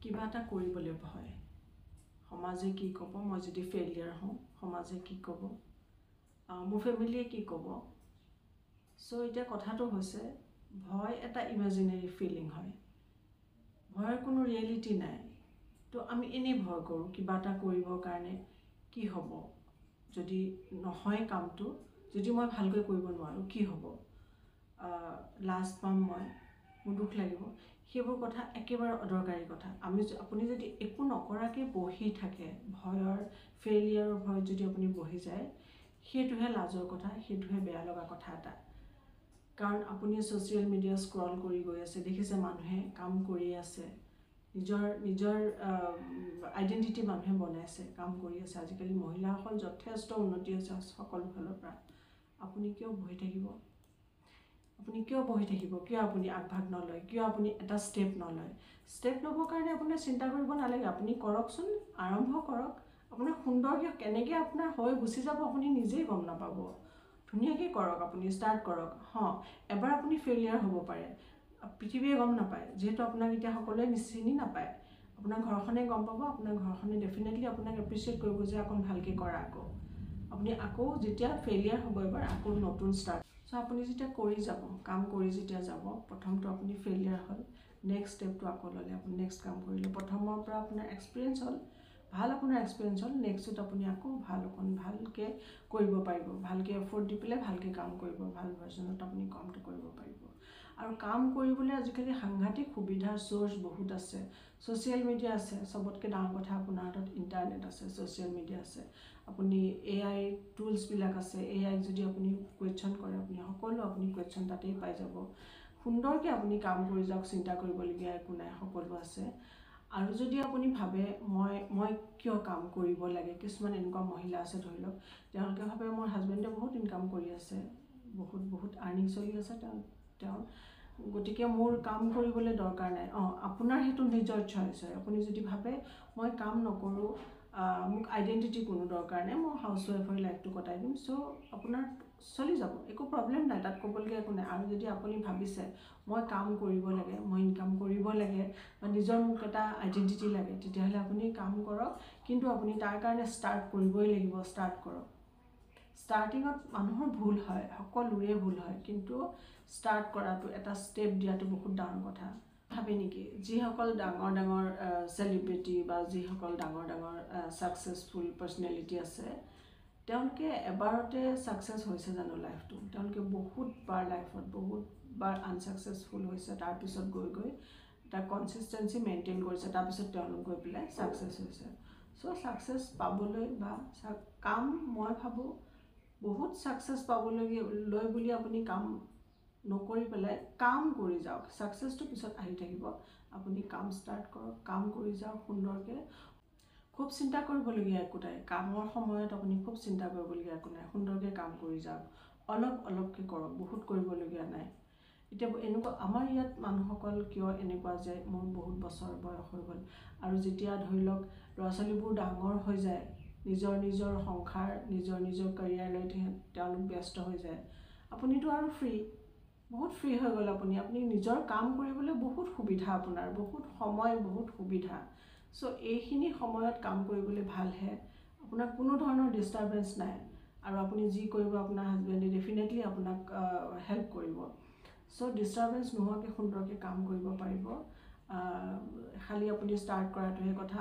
কিবা এটা কৰিবলৈ ভয় সমাজে কি ক'ব মই যদি ফেইলিয়াৰ হওঁ সমাজে কি ক'ব মোৰ ফেমিলিয়ে কি ক'ব সো এতিয়া কথাটো হৈছে ভয় এটা ইমাজিনাৰী ফিলিং হয় ভয়ৰ কোনো ৰিয়েলিটি নাই তো আমি এনেই ভয় কৰোঁ কিবা এটা কৰিবৰ কাৰণে কি হ'ব যদি নহয় কামটো যদি মই ভালকৈ কৰিব নোৱাৰোঁ কি হ'ব লাজ পাম মই মোৰ দুখ লাগিব সেইবোৰ কথা একেবাৰে অদৰকাৰী কথা আপুনি যদি একো নকৰাকৈ বহি থাকে ভয়ৰ ফেইলিয়াৰৰ ভয় যদি আপুনি বহি যায় সেইটোহে লাজৰ কথা সেইটোহে বেয়া লগা কথা এটা কাৰণ আপুনি ছ'চিয়েল মিডিয়া স্ক্ৰল কৰি গৈ আছে দেখিছে মানুহে কাম কৰি আছে নিজৰ আইডেণ্টিটি মানুহে বনাইছে কাম কৰি আছে আজিকালি মহিলাসকল যথেষ্ট উন্নতি হৈছে সকলো ফালৰ পৰা আপুনি কিয় বহি থাকিব কিয় আপুনি আগভাগ নলয় কিয় আপুনি এটা ষ্টেপ নলয় ষ্টেপ ল'বৰ কাৰণে আপোনাৰ চিন্তা কৰিব নালাগে আপুনি কৰকচোন আৰম্ভ কৰক আপোনাৰ সুন্দৰকৈ কেনেকৈ আপোনাৰ হৈ গুচি যাব আপুনি নিজেই গম নাপাব ধুনীয়াকৈ কৰক আপুনি ষ্টাৰ্ট কৰক এবাৰ আপুনি ফেইলিয়াৰ হ'ব পাৰে পৃথিৱীয়ে গম নাপায় যিহেতু আপোনাক এতিয়া সকলোৱে চিনি নাপায় আপোনাৰ ঘৰখনে গম পাব আপোনাৰ ঘৰখনে ডেফিনেটলি আপোনাক এপ্ৰিচিয়েট কৰিব যে অকণ ভালকৈ কৰা আপুনি আকৌ যেতিয়া ফেইলিয়াৰ হ'ব এবাৰ আকৌ নতুন ষ্টাৰ্ট সো আপুনি যেতিয়া কৰি যাব কাম কৰি যেতিয়া যাব প্ৰথমটো আপুনি ফেইলিয়াৰ হ'ল নেক্সট ষ্টেপটো আকৌ ল'লে আপুনি নেক্সট কাম কৰিলে প্ৰথমৰ পৰা আপোনাৰ এক্সপিৰিয়েঞ্চ হ'ল ভাল আপোনাৰ এক্সপিৰিয়েঞ্চ হ'ল নেক্সটত আপুনি আকৌ ভালকৈ কৰিব পাৰিব ভালকৈ এফৰ্ট দি পেলাই ভালকৈ কাম কৰিব ভাল ভাৰ্জনত আপুনি কামটো কৰিব পাৰিব আৰু কাম কৰিবলৈ আজিকালি সাংঘাতিক সুবিধাৰ চ'ৰ্চ বহুত আছে ছ'চিয়েল মিডিয়া আছে চবতকৈ ডাঙৰ কথা আপোনাৰ হাতত ইণ্টাৰনেট আছে ছ'চিয়েল মিডিয়া আছে আপুনি AI টুলছবিলাক আছে AI যদি আপুনি কুৱেশ্যন কৰে আপুনি সকলো আপুনি কুৱেশ্যন তাতেই পাই যাব সুন্দৰকৈ আপুনি কাম কৰি যাওক চিন্তা কৰিবলগীয়া একো নাই সকলো আছে আৰু যদি আপুনি ভাবে মই কিয় কাম কৰিব লাগে কিছুমান এনেকুৱা মহিলা আছে ধৰি লওক তেওঁলোকে ভাবে মোৰ হাজবেণ্ডে বহুত ইনকাম কৰি আছে বহুত আৰ্নিং চলি আছে তেওঁ গতিকে মোৰ কাম কৰিবলৈ দৰকাৰ নাই আপোনাৰ সেইটো নিজৰ চইচ হয় আপুনি যদি ভাবে মই কাম নকৰোঁ মোক আইডেণ্টিটি কোনো দৰকাৰ নাই মই হাউচৱাইফ হৈ লাইফটো কটাই দিম সো আপোনাৰ চলি যাব একো প্ৰব্লেম নাই তাত ক'বলগীয়া একো নাই আৰু যদি আপুনি ভাবিছে মই কাম কৰিব লাগে মই ইনকাম কৰিব লাগে বা নিজৰ মোক এটা আইডেণ্টিটি লাগে তেতিয়াহ'লে আপুনি কাম কৰক কিন্তু আপুনি তাৰ কাৰণে ষ্টাৰ্ট কৰিবই লাগিব ষ্টাৰ্ট কৰক ষ্টাৰ্টিঙত মানুহৰ ভুল হয় সকলোৰে ভুল হয় কিন্তু ষ্টাৰ্ট কৰাটো এটা ষ্টেপ দিয়াটো বহুত ডাঙৰ কথা ভাবে নেকি যিসকল ডাঙৰ চেলিব্ৰিটি বা যিসকল ডাঙৰ ছাকচেছফুল পাৰ্চনেলিটি আছে তেওঁলোকে এবাৰতে ছাকচেছ হৈছে জানো লাইফটো তেওঁলোকে বহুতবাৰ লাইফত বহুতবাৰ আনছাকচেছফুল হৈছে তাৰপিছত গৈ এটা কনচিষ্টেঞ্চি মেইনটেইন কৰিছে তাৰপিছত তেওঁলোক গৈ পেলাই ছাকচেছ হৈছে সো ছাকচেছ পাবলৈ বা কাম মই ভাবোঁ বহুত ছাকচেছ পাবলৈ বুলি আপুনি কাম নকৰি পেলাই কাম কৰি যাওক ছাকচেছটো পিছত আহি থাকিব আপুনি কাম ষ্টাৰ্ট কৰক কাম কৰি যাওক সুন্দৰকৈ খুব চিন্তা কৰিবলগীয়া একো নাই কামৰ সময়ত আপুনি খুব চিন্তা কৰিবলগীয়া একো নাই সুন্দৰকৈ কাম কৰি যাওক অলপকৈ কৰক বহুত কৰিবলগীয়া নাই এতিয়া এনেকুৱা আমাৰ ইয়াত মানুহসকল কিয় এনেকুৱা যে মোৰ বহুত বছৰ বয়স হৈ গ'ল আৰু যেতিয়া ধৰি লওক ল'ৰা ছোৱালীবোৰ ডাঙৰ হৈ যায় নিজৰ সংসাৰ নিজৰ কেৰিয়াৰ লৈ তেওঁলোক ব্যস্ত হৈ যায় আপুনিতো আৰু বহুত ফ্ৰী হৈ গ'ল আপুনি নিজৰ কাম কৰিবলৈ বহুত সুবিধা আপোনাৰ বহুত সময় বহুত সুবিধা সো এইখিনি সময়ত কাম কৰিবলৈ ভালহে আপোনাৰ কোনো ধৰণৰ ডিষ্টাৰবেঞ্চ নাই আৰু আপুনি যি কৰিব আপোনাৰ হাজবেণ্ডে ডেফিনেটলি আপোনাক হেল্প কৰিব সো ডিষ্টাৰবেঞ্চ নোহোৱাকৈ সুন্দৰকৈ কাম কৰিব পাৰিব খালি আপুনি ষ্টাৰ্ট কৰাটোহে কথা